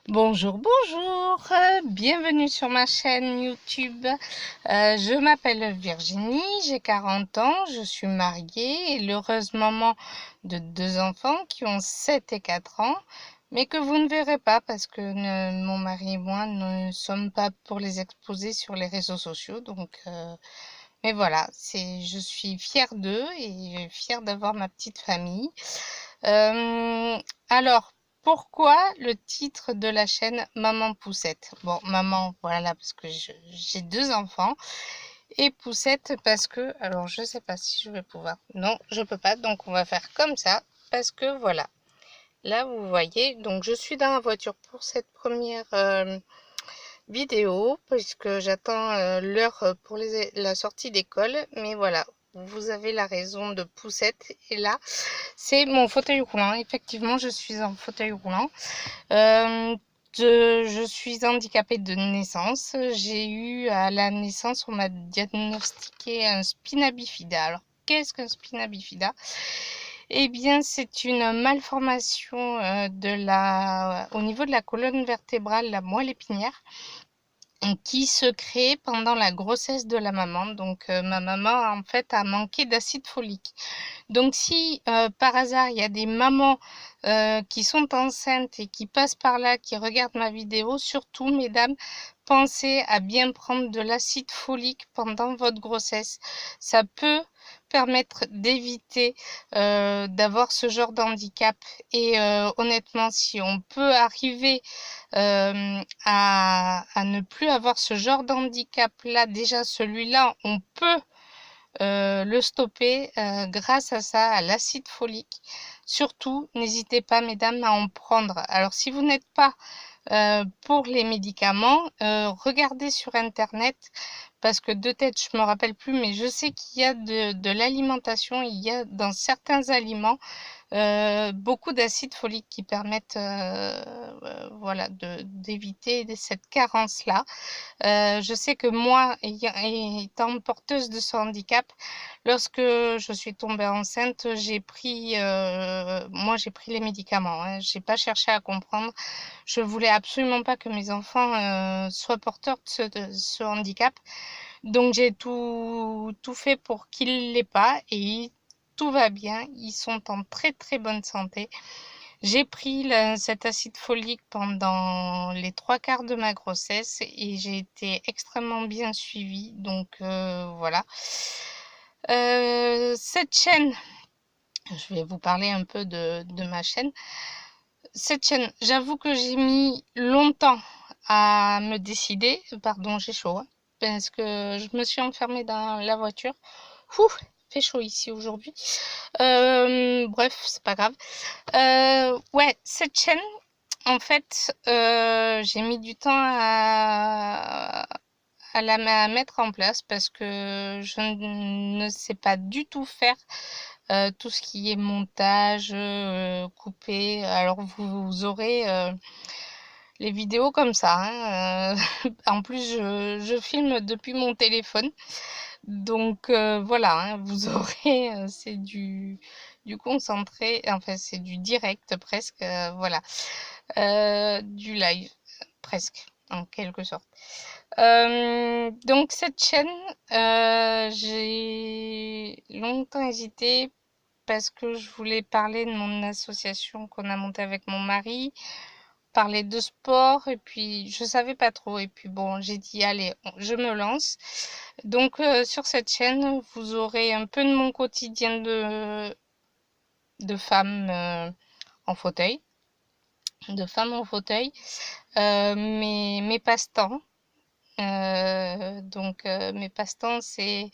Bonjour, bonjour, bienvenue sur ma chaîne YouTube. Je m'appelle Virginie, j'ai 40 ans, je suis mariée et l'heureuse maman de 2 enfants qui ont 7 et 4 ans, mais que vous ne verrez pas parce que mon mari et moi ne sommes pas pour les exposer sur les réseaux sociaux. Mais voilà, je suis fière d'eux et fière d'avoir ma petite famille. Euh, alors, pourquoi le titre de la chaîne Maman Poussette? Bon, maman, voilà, parce que j'ai 2 enfants. Et Poussette parce que, alors je sais pas si je vais pouvoir. Non, je peux pas, donc on va faire comme ça. Parce que voilà, là vous voyez, donc je suis dans la voiture pour cette première vidéo, puisque j'attends l'heure pour la sortie d'école. Mais voilà, vous avez la raison de Poussette. Et là, c'est mon fauteuil roulant. Effectivement, je suis en fauteuil roulant. Euh, je suis handicapée de naissance. J'ai eu à la naissance, on m'a diagnostiqué un spina bifida. Alors, qu'est-ce qu'un spina bifida? Eh bien, c'est une malformation au niveau de la colonne vertébrale, la moelle épinière, qui se crée pendant la grossesse de la maman. Donc, ma maman, en fait, a manqué d'acide folique. Donc, si par hasard, il y a des mamans qui sont enceintes et qui passent par là, qui regardent ma vidéo, surtout, mesdames, pensez à bien prendre de l'acide folique pendant votre grossesse. Ça peut permettre d'éviter d'avoir ce genre d'handicap. Et honnêtement, si on peut arriver à ne plus avoir ce genre d'handicap-là, déjà celui-là, on peut le stopper grâce à ça, à l'acide folique. Surtout, n'hésitez pas, mesdames, à en prendre. Alors, si vous n'êtes pas pour les médicaments, regardez sur Internet, parce que de tête, je me rappelle plus, mais je sais qu'il y a de l'alimentation, il y a dans certains aliments beaucoup d'acides foliques qui permettent voilà, d'éviter cette carence-là. Je sais que moi, étant porteuse de ce handicap, lorsque je suis tombée enceinte, j'ai pris les médicaments, hein. J'ai pas cherché à comprendre. Je voulais absolument pas que mes enfants soient porteurs de ce handicap. Donc j'ai tout fait pour qu'ils l'aient pas et tout va bien. Ils sont en très très bonne santé. J'ai pris cet acide folique pendant les 3 quarts de ma grossesse et j'ai été extrêmement bien suivie. Donc voilà. Cette chaîne, je vais vous parler un peu de ma chaîne. Cette chaîne, j'avoue que j'ai mis longtemps à me décider. Pardon, j'ai chaud, hein, parce que je me suis enfermée dans la voiture. Ouh, fait chaud ici aujourd'hui. Bref, c'est pas grave. Ouais, cette chaîne, en fait, j'ai mis du temps à mettre en place parce que je ne sais pas du tout faire tout ce qui est montage, coupé. Alors, vous aurez les vidéos comme ça, hein. En plus, je filme depuis mon téléphone. Donc voilà, hein, vous aurez, c'est du concentré, enfin c'est du direct presque, voilà, du live presque, en quelque sorte. Donc cette chaîne, j'ai longtemps hésité parce que je voulais parler de mon association qu'on a montée avec mon mari, parler de sport et puis je savais pas trop et puis bon, j'ai dit allez, je me lance. Donc sur cette chaîne, vous aurez un peu de mon quotidien de femme en fauteuil, de femme en fauteuil, mes passe-temps. Mes passe-temps, c'est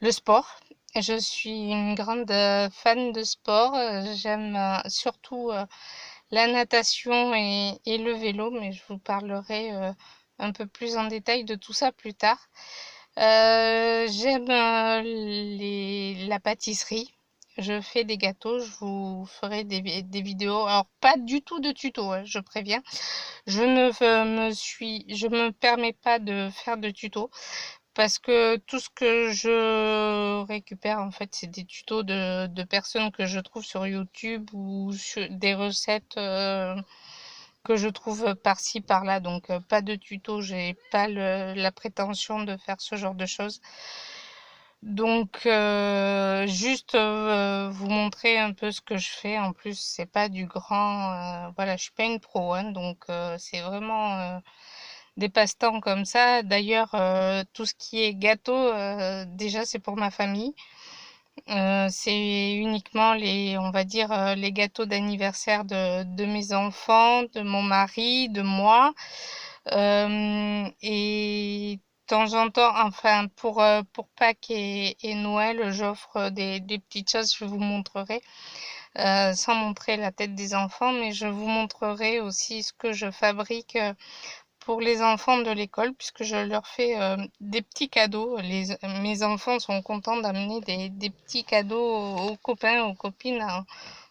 le sport. Je suis une grande fan de sport. J'aime surtout la natation et le vélo, mais je vous parlerai un peu plus en détail de tout ça plus tard. J'aime la pâtisserie. Je fais des gâteaux, je vous ferai des vidéos. Alors, pas du tout de tuto, hein, je préviens. Je me permets pas de faire de tuto parce que tout ce que je récupère, en fait, c'est des tutos de personnes que je trouve sur YouTube ou sur des recettes que je trouve par-ci par-là, donc pas de tuto, j'ai pas la prétention de faire ce genre de choses. Donc juste vous montrer un peu ce que je fais. En plus c'est pas du grand, voilà, je suis pas une pro, hein, donc c'est vraiment des passe-temps comme ça. D'ailleurs tout ce qui est gâteau, déjà c'est pour ma famille. C'est uniquement on va dire, les gâteaux d'anniversaire de mes enfants, de mon mari, de moi. Et de temps en temps, enfin, pour Pâques et Noël, j'offre des petites choses, je vous montrerai, sans montrer la tête des enfants, mais je vous montrerai aussi ce que je fabrique pour les enfants de l'école, puisque je leur fais des petits cadeaux. Mes enfants sont contents d'amener des petits cadeaux aux copains, aux copines en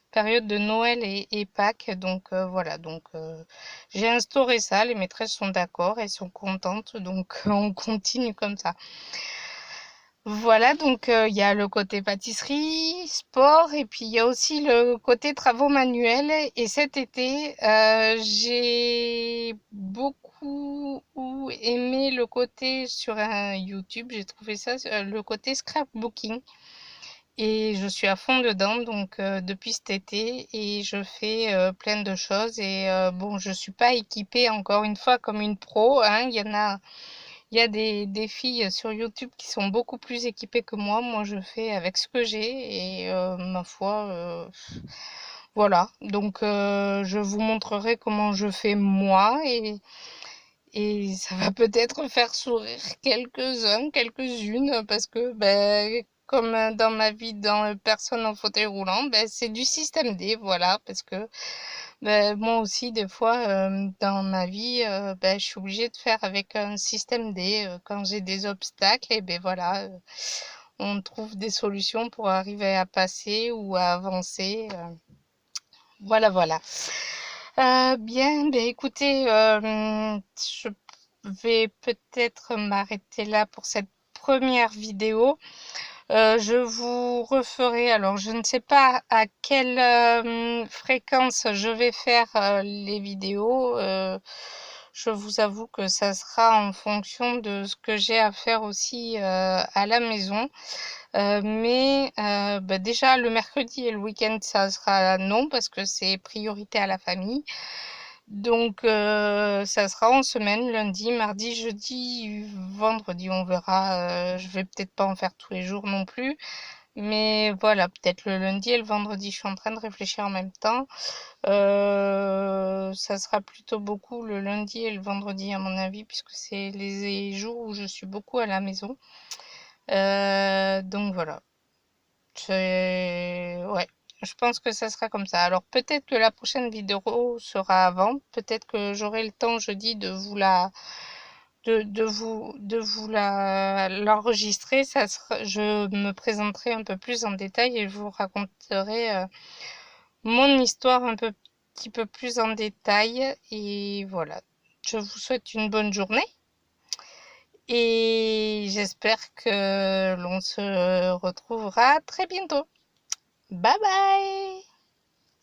période de Noël et Pâques. Donc voilà, donc j'ai instauré ça, les maîtresses sont d'accord, elles sont contentes, donc on continue comme ça. Voilà, donc il y a le côté pâtisserie, sport, et puis il y a aussi le côté travaux manuels. Et cet été, j'ai beaucoup aimé le côté sur YouTube, j'ai trouvé ça, le côté scrapbooking. Et je suis à fond dedans, donc depuis cet été, et je fais plein de choses. Et bon, je suis pas équipée encore une fois comme une pro, hein. Il y a des filles sur YouTube qui sont beaucoup plus équipées que moi. Moi, je fais avec ce que j'ai et ma foi, voilà. Donc, je vous montrerai comment je fais moi et ça va peut-être faire sourire quelques-uns, quelques-unes, parce que, ben, comme dans ma vie, dans personne en fauteuil roulant, ben, c'est du système D, voilà, parce que ben, moi aussi, des fois, dans ma vie, ben, je suis obligée de faire avec un système D. Quand j'ai des obstacles, et ben voilà, on trouve des solutions pour arriver à passer ou à avancer. Voilà, voilà. Bien, ben écoutez, je vais peut-être m'arrêter là pour cette première vidéo. Je vous referai, alors je ne sais pas à quelle fréquence je vais faire les vidéos. Je vous avoue que ça sera en fonction de ce que j'ai à faire aussi à la maison. Mais bah, déjà le mercredi et le week-end, ça sera non parce que c'est priorité à la famille. Donc ça sera en semaine, lundi, mardi, jeudi, vendredi, on verra. Je vais peut-être pas en faire tous les jours non plus. Mais voilà, peut-être le lundi et le vendredi, je suis en train de réfléchir en même temps. Ça sera plutôt beaucoup le lundi et le vendredi à mon avis, puisque c'est les jours où je suis beaucoup à la maison. Donc voilà. Ouais, je pense que ça sera comme ça. Alors peut-être que la prochaine vidéo sera avant. Peut-être que j'aurai le temps jeudi de vous l'enregistrer. Je me présenterai un peu plus en détail et je vous raconterai mon histoire petit peu plus en détail. Et voilà. Je vous souhaite une bonne journée et j'espère que l'on se retrouvera très bientôt. Bye bye!